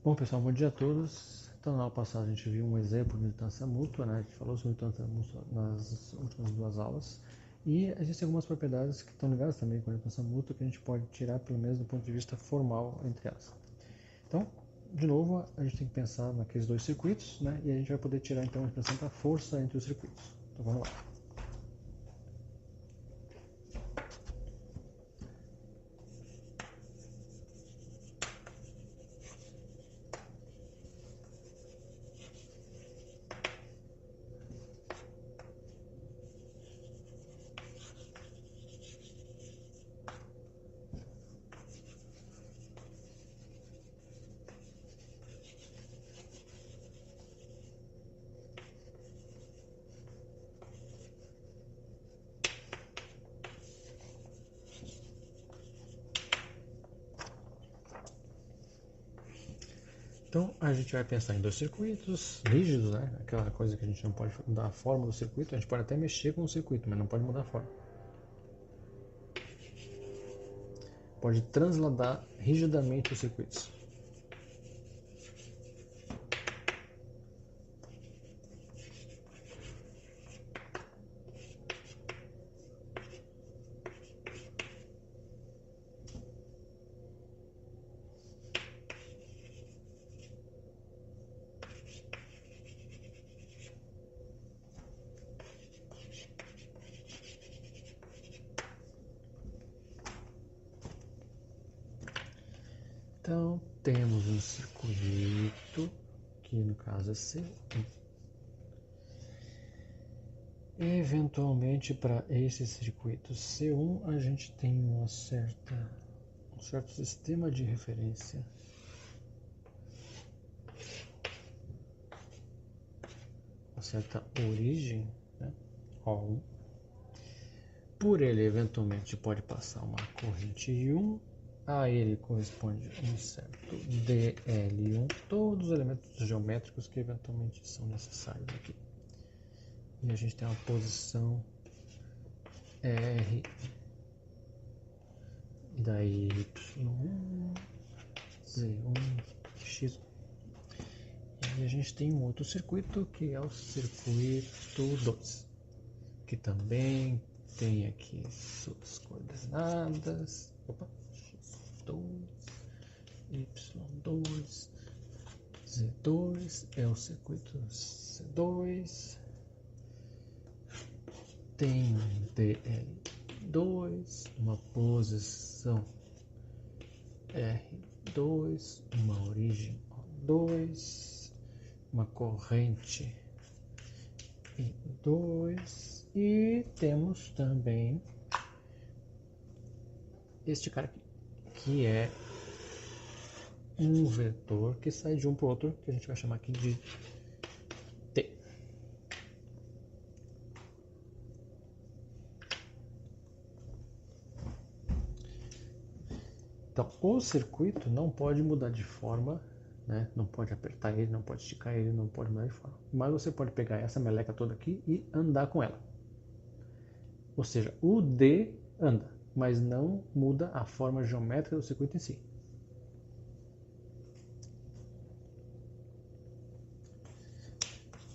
Bom pessoal, bom dia a todos. Então na aula passada a gente viu um exemplo de militância mútua, né? A gente falou sobre militância mútua nas últimas duas aulas. E existem algumas propriedades que estão ligadas também com a militância mútua que a gente pode tirar pelo menos do ponto de vista formal entre elas. Então, de novo, a gente tem que pensar naqueles dois circuitos, né? E a gente vai poder tirar então a expressão para força entre os circuitos. Então vamos lá. Então a gente vai pensar em dois circuitos rígidos, né? Aquela coisa que a gente não pode mudar a forma do circuito, a gente pode até mexer com o circuito, mas não pode mudar a forma. Pode transladar rigidamente os circuitos. Então, temos um circuito, que no caso é C1. Eventualmente, para esse circuito C1, a gente tem um certo sistema de referência. Uma certa origem, né? O1. Por ele, eventualmente, pode passar uma corrente I1. A ele corresponde um certo dL1, todos os elementos geométricos que eventualmente são necessários aqui. E a gente tem uma posição R, e daí Y1, Z1, X1. E a gente tem um outro circuito que é o circuito 2, que também tem aqui suas coordenadas. X2, Y2, Z2 é o circuito C2, tem um DL2, uma posição R2, uma origem O2, uma corrente I2 e temos também este cara aqui, que é um vetor que sai de um para o outro, que a gente vai chamar aqui de T. Então, o circuito não pode mudar de forma, né? Não pode apertar ele, não pode esticar ele, não pode mudar de forma. Mas você pode pegar essa meleca toda aqui e andar com ela. Ou seja, o D anda, mas não muda a forma geométrica do circuito em si.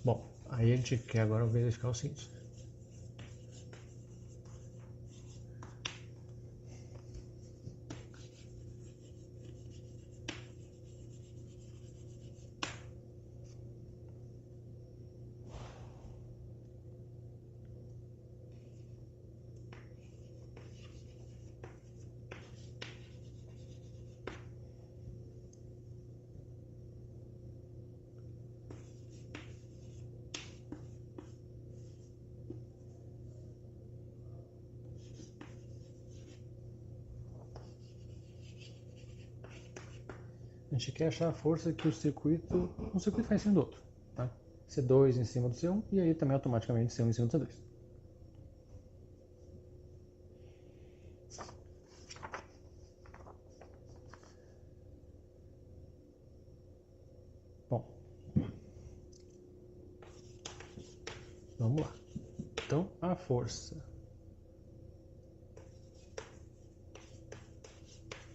Bom, aí a gente quer agora verificar o seguinte. A gente quer achar a força que um circuito faz em cima do outro. Tá? C2 em cima do C1 e aí também automaticamente C1 em cima do C2. Bom, vamos lá. Então, a força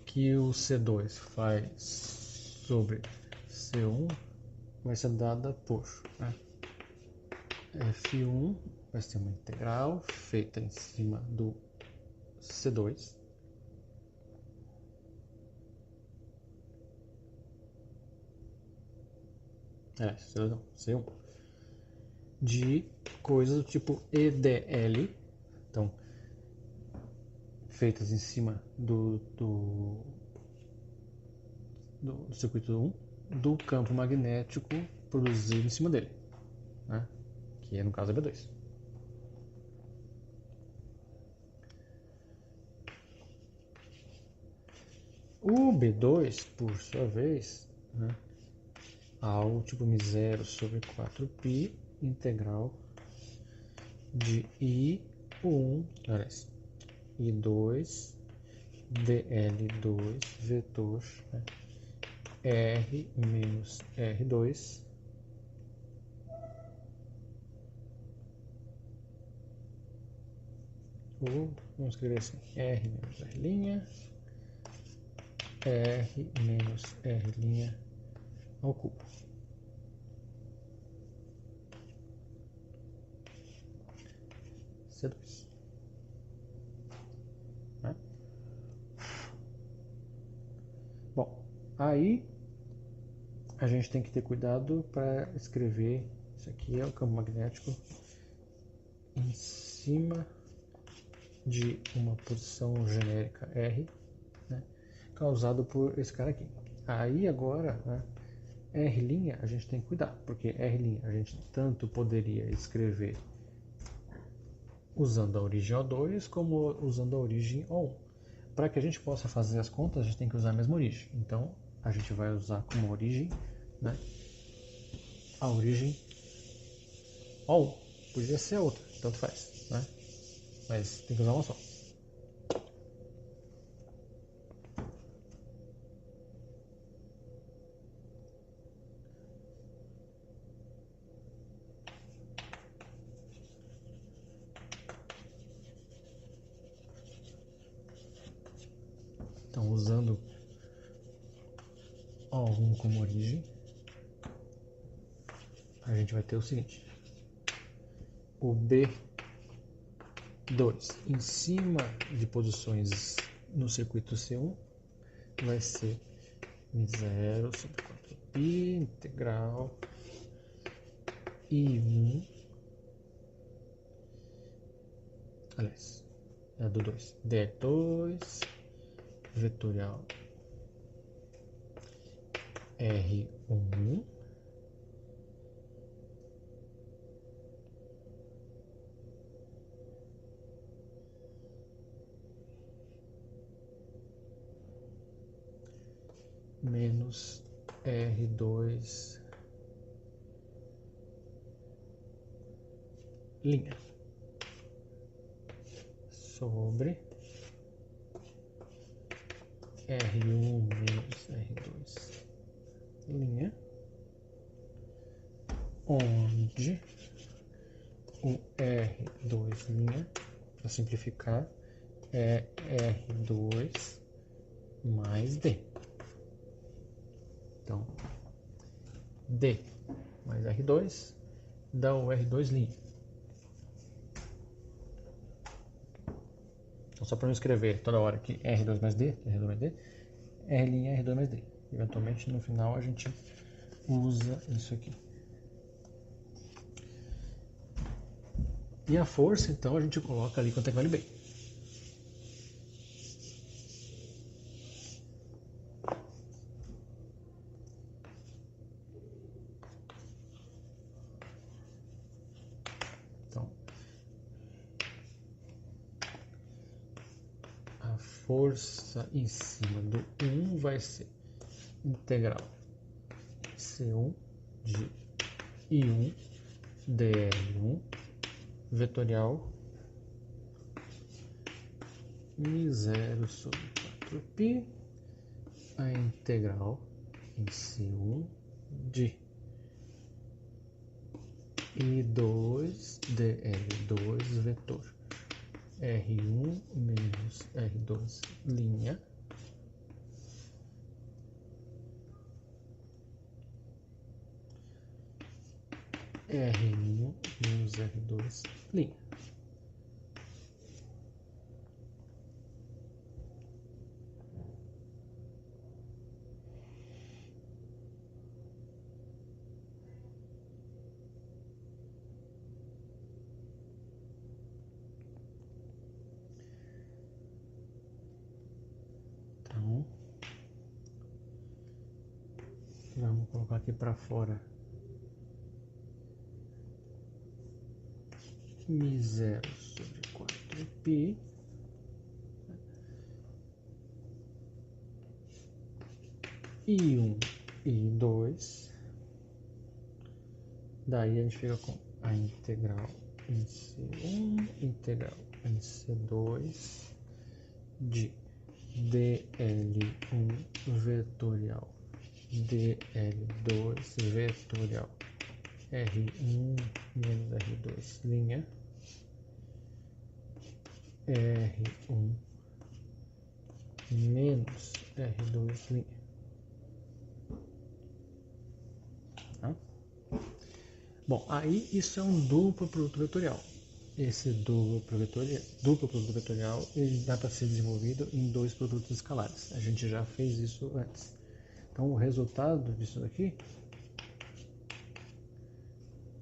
que o C2 faz sobre C1 vai ser dada por, né, F1 vai ser uma integral feita em cima do C2 C1 de coisas do tipo EDL, então feitas em cima do circuito 1 do campo magnético produzido em cima dele, né? Que é no caso é B2. O B2, por sua vez, né, algo tipo μ0 sobre 4π integral de I1, aliás, I2 dL2 vetor, né, R menos R2 ou vamos escrever assim, R menos R', R menos R' ao cubo. C2. Né? Bom, aí a gente tem que ter cuidado para escrever, isso aqui é o campo magnético em cima de uma posição genérica R, né, causado por esse cara aqui. Aí agora, né, R' a gente tem que cuidar, porque R' a gente tanto poderia escrever usando a origem O2 como usando a origem O1. Para que a gente possa fazer as contas, a gente tem que usar a mesma origem. Então, a gente vai usar como origem, né, a origem O1. Podia ser a outra, tanto faz, né? Mas tem que usar uma só. Então, usando O1 como origem, a gente vai ter o seguinte: o B2 em cima de posições no circuito C1 vai ser μ0 sobre 4π integral I1, aliás, é do 2, D2 vetorial R1 menos R2 linha sobre R1 menos R2 linha, onde o R2 linha, para simplificar, é R2 mais D. Então, D mais R2 dá o R2 linha. Então, só para não escrever toda hora que R2 mais D, R2 mais D, R' R2 mais D. Eventualmente, no final, a gente usa isso aqui. E a força, então, a gente coloca ali quanto é que vale B. Então, a força em cima do 1 vai ser integral C1 de I1 dL1 vetorial μ0 sobre 4π a integral em C1 de I2 dL2 vetor R1 menos R2 linha R1 menos R2, linha. Então, vamos colocar aqui para fora μ0 sobre 4π I1 e I2. Daí a gente fica com a integral em C1, integral em C2 de dl1 vetorial dl2 vetorial R1 menos R2 linha R1 menos R2 linha. Tá? Bom, aí isso é um duplo produto vetorial. Esse duplo produto vetorial ele dá para ser desenvolvido em dois produtos escalares. A gente já fez isso antes. Então o resultado disso daqui,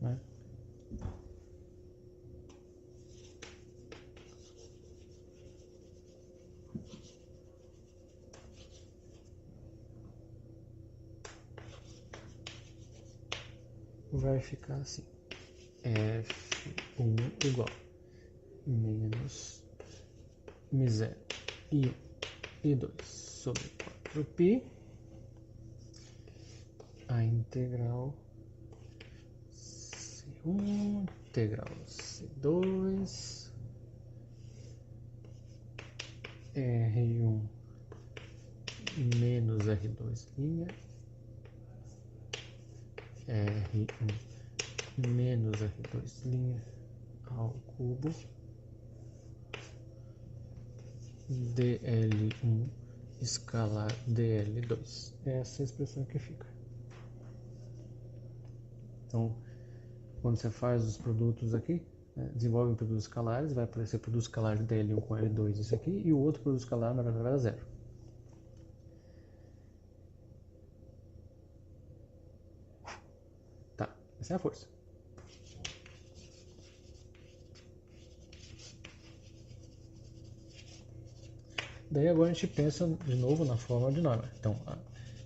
né, vai ficar assim: F1 igual menos μ0 I1 I2 sobre 4π a integral C1 integral C2 R1 menos R2 linha R1 menos R2 linha ao cubo dl1 escalar dl2. Essa é a expressão que fica. Então, quando você faz os produtos aqui, né, desenvolve produtos escalares, vai aparecer produto escalar de dl1 com l2, esse aqui, e o outro produto escalar na verdade era zero. Tá, essa é a força. Daí agora a gente pensa de novo na fórmula de Neumann. Então,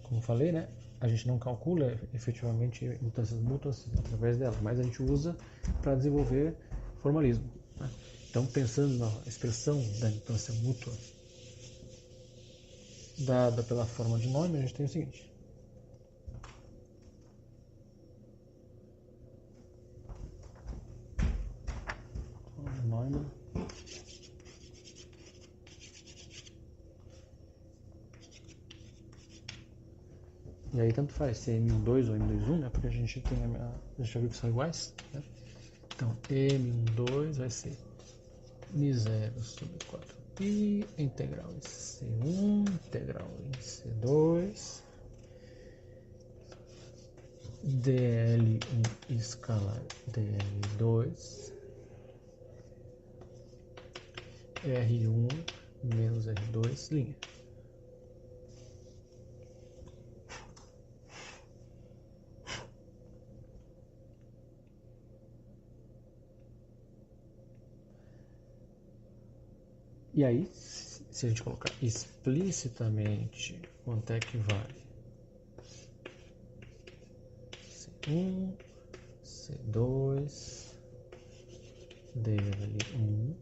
como falei, né, a gente não calcula efetivamente mudanças mútuas através dela, mas a gente usa para desenvolver formalismo. Né? Então, pensando na expressão da impedância mútua dada pela fórmula de Neumann, a gente tem o seguinte. Neumann e aí tanto faz se é M12 ou M21, né? Porque a gente já viu que são iguais, né? Então, M12 vai ser μ0 sobre 4π, integral em C1, integral em C2, dl1 escalar dl2, R1 menos R2 linha. E aí, se a gente colocar explicitamente quanto é que vale C1, C2, dl1,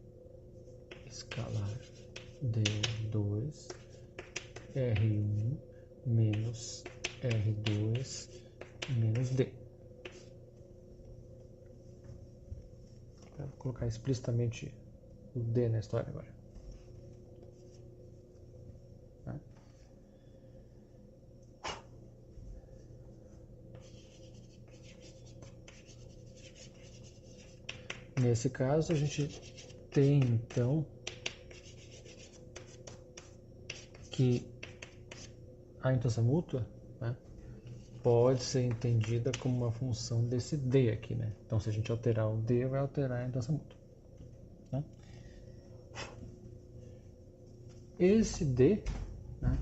escalar dl2, R1 menos R2 menos D. Vou colocar explicitamente o D na história agora. Nesse caso, a gente tem então que a impedância mútua, né, pode ser entendida como uma função desse D aqui, né? Então, se a gente alterar o D, vai alterar a indutância mútua. Né? Esse D, né,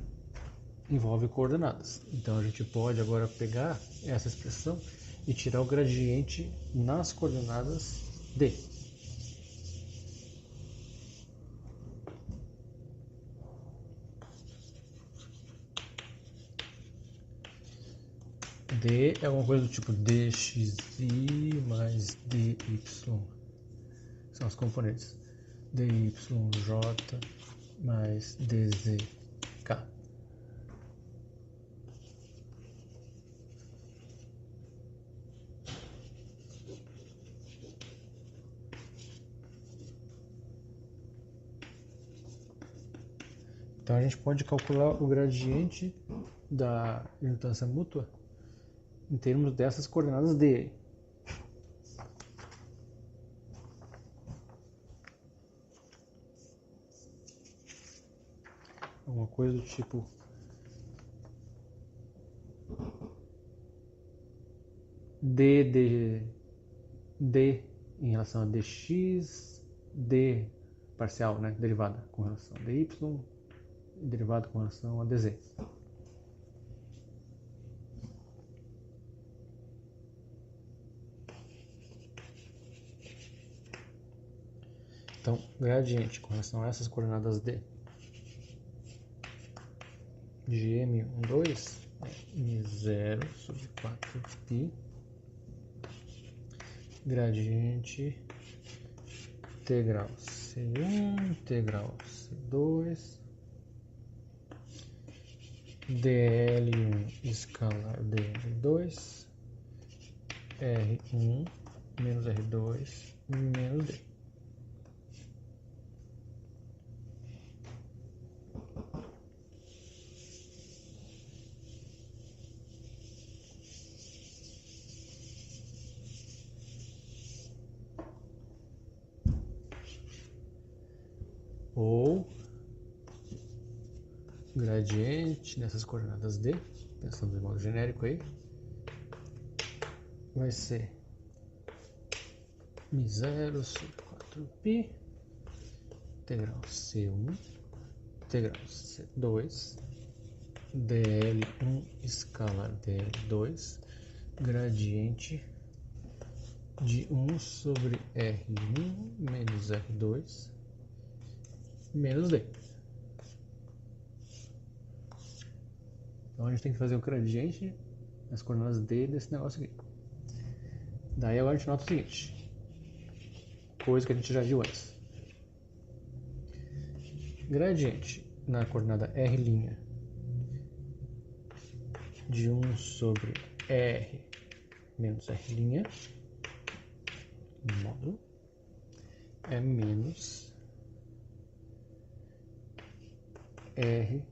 envolve coordenadas. Então, a gente pode agora pegar essa expressão e tirar o gradiente nas coordenadas D. D é alguma coisa do tipo dxi mais dy. São os componentes. dyj mais dzk. Então a gente pode calcular o gradiente da indutância mútua em termos dessas coordenadas D. Alguma coisa do tipo D em relação a dx, D parcial, né, derivada com relação a dy, derivada com relação a dz. Então, gradiente com relação a essas coordenadas D de M12 é M0 sobre 4π gradiente integral C1, integral C2, dl1 escalar dl2, R1 menos R2 menos D. Ou gradiente nessas coordenadas D, pensando de modo genérico aí, vai ser M0 sobre 4π, integral C1, integral C2, dl1 escalar dl2, gradiente de 1 sobre R1 menos R2 menos D. Então a gente tem que fazer o gradiente nas coordenadas D desse negócio aqui. Daí agora a gente nota o seguinte, coisa que a gente já viu antes. Gradiente na coordenada R' de 1 sobre R menos R', módulo, é menos R,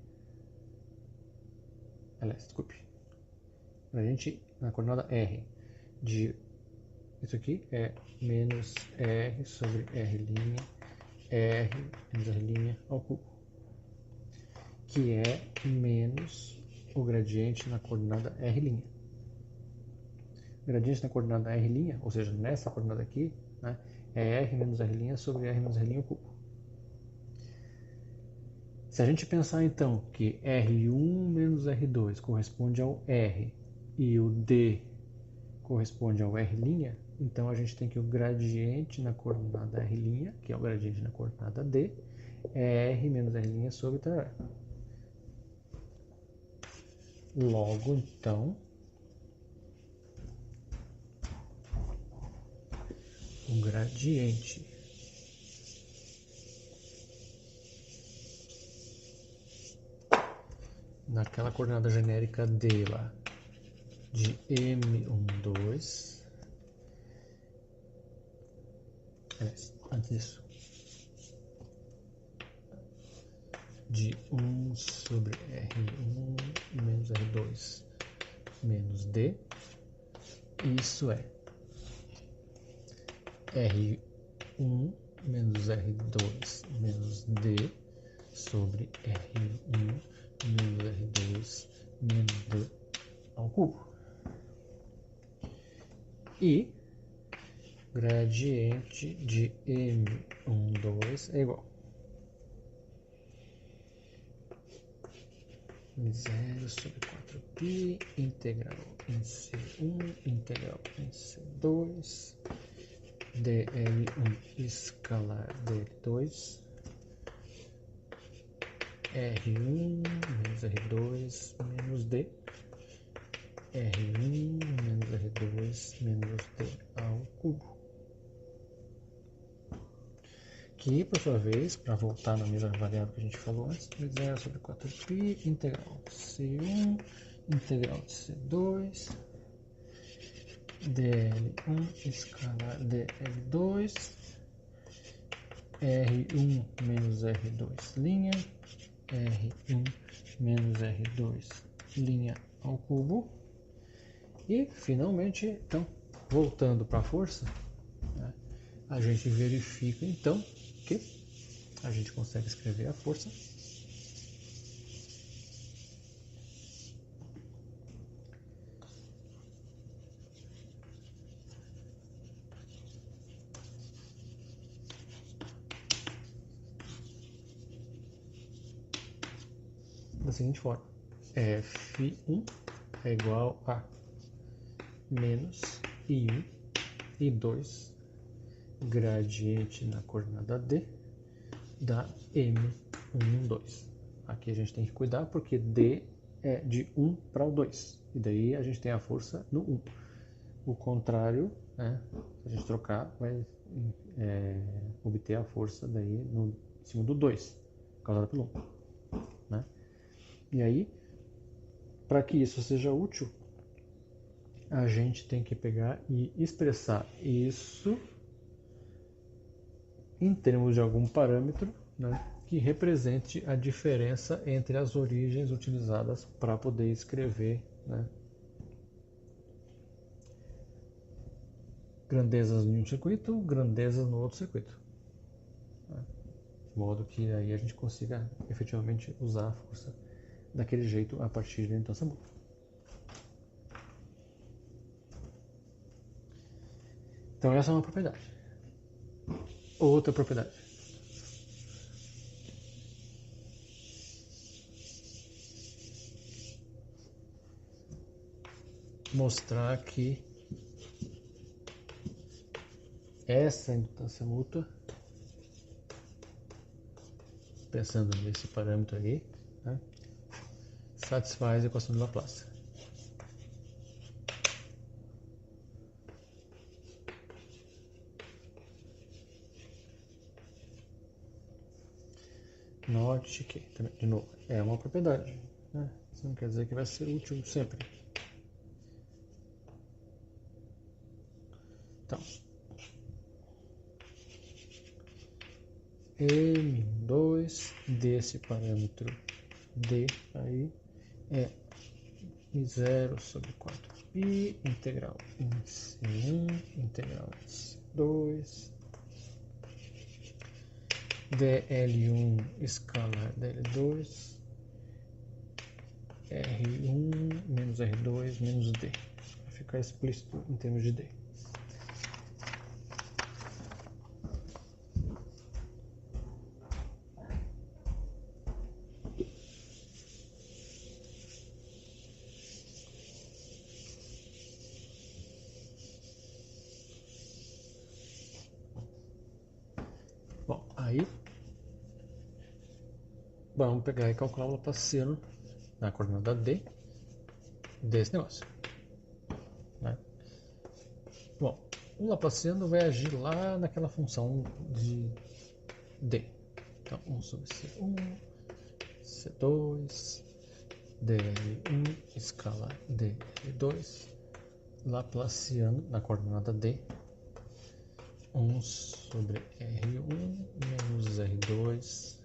aliás, desculpe, gradiente na coordenada R de, isso aqui é menos R sobre R', R menos R' ao cubo, que é menos o gradiente na coordenada R'. Gradiente na coordenada R', ou seja, nessa coordenada aqui, né, é R menos R' sobre R menos R' ao cubo. Se a gente pensar então que R1 menos R2 corresponde ao R e o D corresponde ao R', então a gente tem que o gradiente na coordenada R', que é o gradiente na coordenada D, é R menos R' sobre tarará. Logo, então, o gradiente naquela coordenada genérica D lá, de M12, antes disso, de 1 sobre R1 menos R2 menos D, isso é R1 menos R2 menos D sobre R1 menos R2 menos D ao cubo. E gradiente de M12 é igual 0 sobre 4π integral em C1 integral em C2 dL1 escalar dL2 R1 menos R2 menos D R1 menos R2 menos D ao cubo. Que, por sua vez, para voltar na mesma variável que a gente falou antes, 0 sobre 4π integral C1 integral de C2 dL1 escalar dL2 R1 menos R2 linha R1 menos R2 linha ao cubo. E finalmente, então, voltando para a força, né, a gente verifica então que a gente consegue escrever a força da seguinte forma: F1 é igual a menos I1 e 2 gradiente na coordenada D da M12. Aqui a gente tem que cuidar porque D é de 1 para o 2 e daí a gente tem a força no 1. O contrário, né, se a gente trocar, vai obter a força daí no em cima do 2, causada pelo 1. Né? E aí, para que isso seja útil, a gente tem que pegar e expressar isso em termos de algum parâmetro, né, que represente a diferença entre as origens utilizadas para poder escrever, né, grandezas em um circuito, grandezas no outro circuito. Né, de modo que aí a gente consiga efetivamente usar a força daquele jeito a partir da indução mútua. Então essa é uma propriedade. Outra propriedade. Mostrar que essa indutância mútua, pensando nesse parâmetro aí, né, satisfaz a equação de Laplace. Note que, de novo, é uma propriedade, né? Isso não quer dizer que vai ser útil sempre. Então, M2 desse parâmetro D aí é 0 sobre 4π integral em C1 integral em C2 dL1 escalar dL2 R1 menos R2 menos D. Vai ficar explícito em termos de D. Bom, aí vamos pegar e calcular o Laplaciano na coordenada D desse negócio. Né? Bom, o Laplaciano vai agir lá naquela função de D. Então, 1 sobre C1, C2, dL1 escala dL2, Laplaciano na coordenada D, 1 sobre R1 menos R2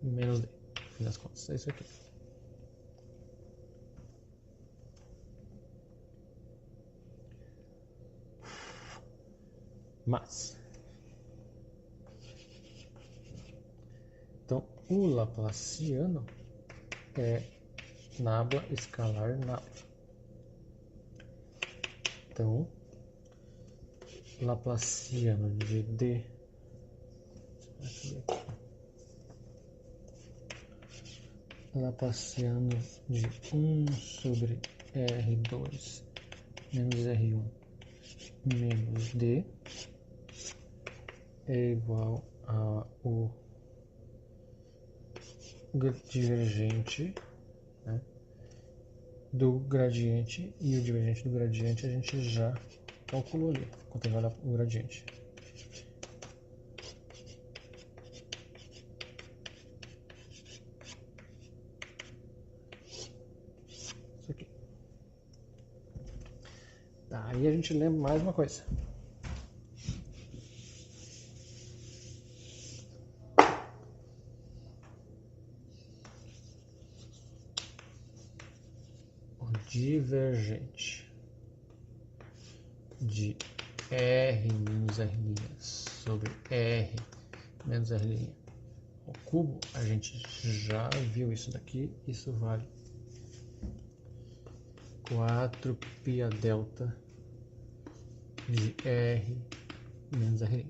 menos D. No fim das contas, é isso aqui. Mas, então, o Laplaciano é nabla escalar nabla. Então, laplaciano de D laplaciano de 1 sobre R2 menos R1 menos D é igual a o divergente, né, do gradiente, e o divergente do gradiente a gente já calculou ali, quanto vale o gradiente. Isso aqui. Tá, aí a gente lembra mais uma coisa. O divergente de R menos R' sobre R menos R' ao cubo, a gente já viu isso daqui, isso vale 4π a delta de R menos R'.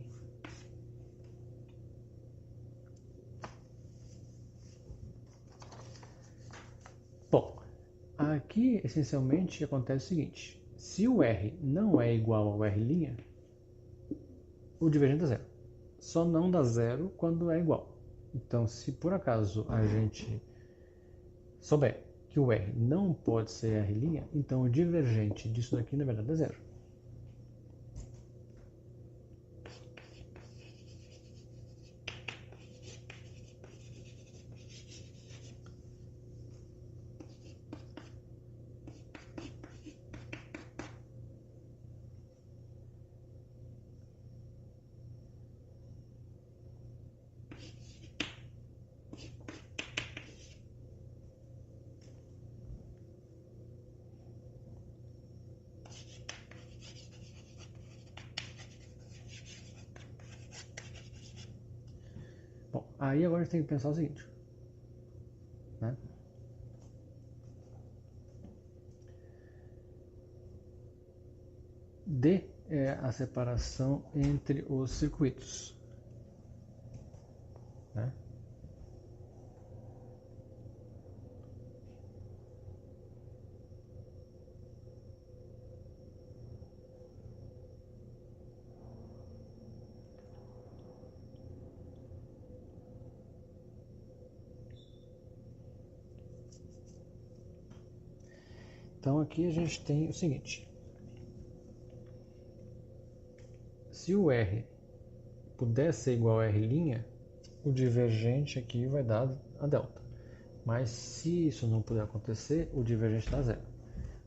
Bom, aqui essencialmente acontece o seguinte: se o R não é igual ao R', o divergente é zero. Só não dá zero quando é igual. Então, se por acaso a gente souber que o R não pode ser R', então o divergente disso daqui na verdade é zero. Bom, aí agora a gente tem que pensar o seguinte, né? D é a separação entre os circuitos, né? Então aqui a gente tem o seguinte: se o R puder ser igual a R', o divergente aqui vai dar a delta. Mas se isso não puder acontecer, o divergente dá zero.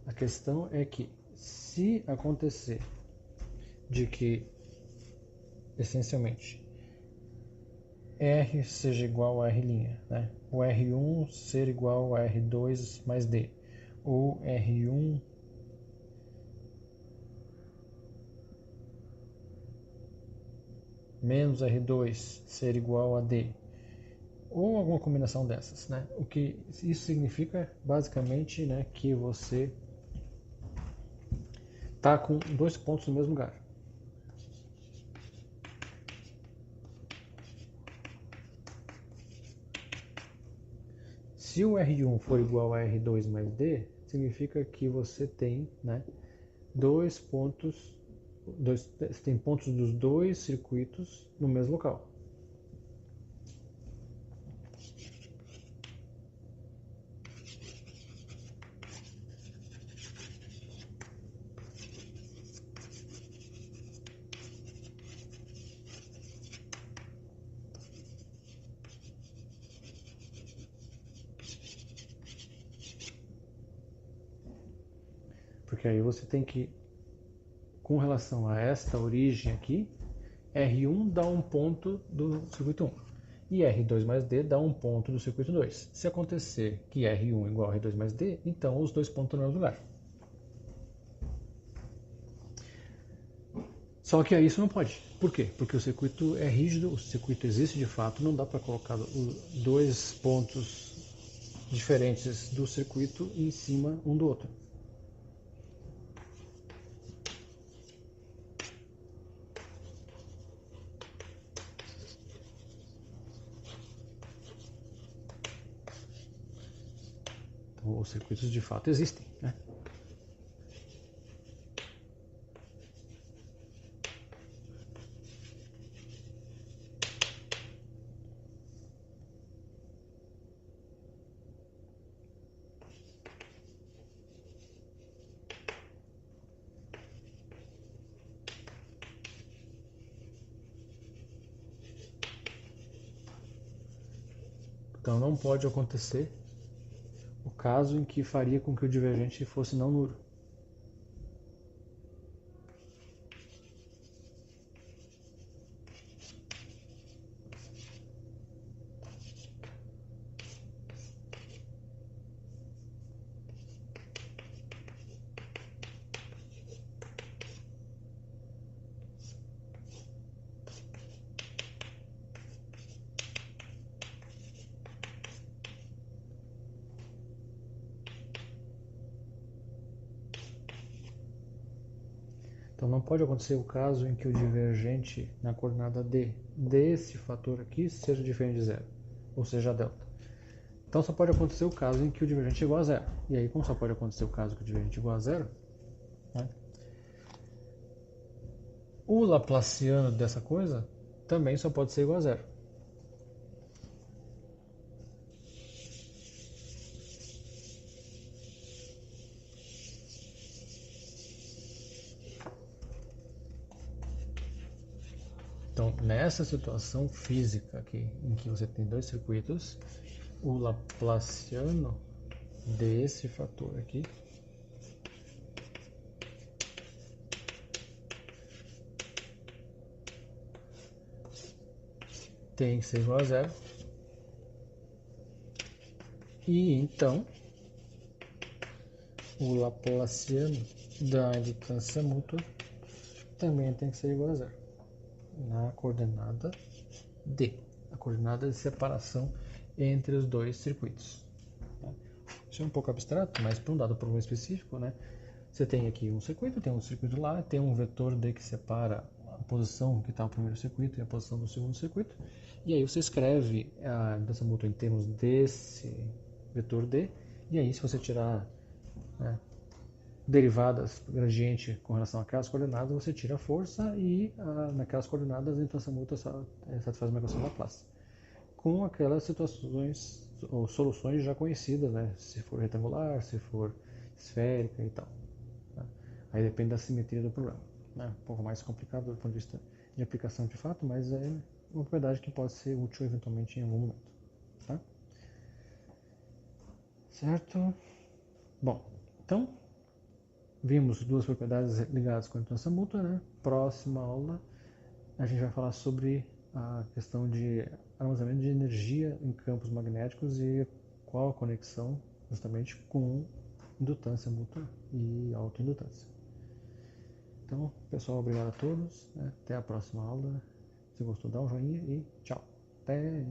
A questão é que, se acontecer de que, essencialmente, R seja igual a R', né? O R1 ser igual a R2 mais D, ou R1 menos R2 ser igual a D, ou alguma combinação dessas, né? O que isso significa, basicamente, né, que você está com dois pontos no mesmo lugar. Se o R1 for igual a R2 mais D, significa que você tem, né, tem pontos dos dois circuitos no mesmo local. Porque aí você tem que, com relação a esta origem aqui, R1 dá um ponto do circuito 1 e R2 mais D dá um ponto do circuito 2. Se acontecer que R1 é igual a R2 mais D, então os dois pontos estão no mesmo lugar. Só que aí isso não pode. Por quê? Porque o circuito é rígido, o circuito existe de fato, não dá para colocar dois pontos diferentes do circuito em cima um do outro. os circuitos de fato existem, né? Então não pode acontecer o caso em que faria com que o divergente fosse não nulo. Então não pode acontecer o caso em que o divergente na coordenada D desse fator aqui seja diferente de zero, ou seja, delta. Então só pode acontecer o caso em que o divergente é igual a zero. E aí, como só pode acontecer o caso que o divergente é igual a zero, né, o laplaciano dessa coisa também só pode ser igual a zero. Então, nessa situação física aqui, em que você tem dois circuitos, o laplaciano desse fator aqui tem que ser igual a zero. E então, o laplaciano da indutância mútua também tem que ser igual a zero na coordenada D, a coordenada de separação entre os dois circuitos. Isso é um pouco abstrato, mas para um dado problema específico, né? Você tem aqui um circuito, tem um circuito lá, tem um vetor D que separa a posição que está no primeiro circuito e a posição do segundo circuito. E aí você escreve a indutância mútua em termos desse vetor D. E aí, se você tirar, né, derivadas gradiente com relação àquelas coordenadas, você tira a força e naquelas coordenadas a indutância mútua satisfaz uma equação Laplace. Com aquelas situações ou soluções já conhecidas, né? Se for retangular, se for esférica e tal. Tá? Aí depende da simetria do problema. Né? Um pouco mais complicado do ponto de vista de aplicação de fato, mas é uma propriedade que pode ser útil eventualmente em algum momento. Tá? Certo? Bom, então vimos duas propriedades ligadas com a indutância mútua. Né? Próxima aula a gente vai falar sobre a questão de armazenamento de energia em campos magnéticos e qual a conexão justamente com indutância mútua e autoindutância. Então, pessoal, obrigado a todos. Até a próxima aula. Se gostou, dá um joinha e tchau. Até!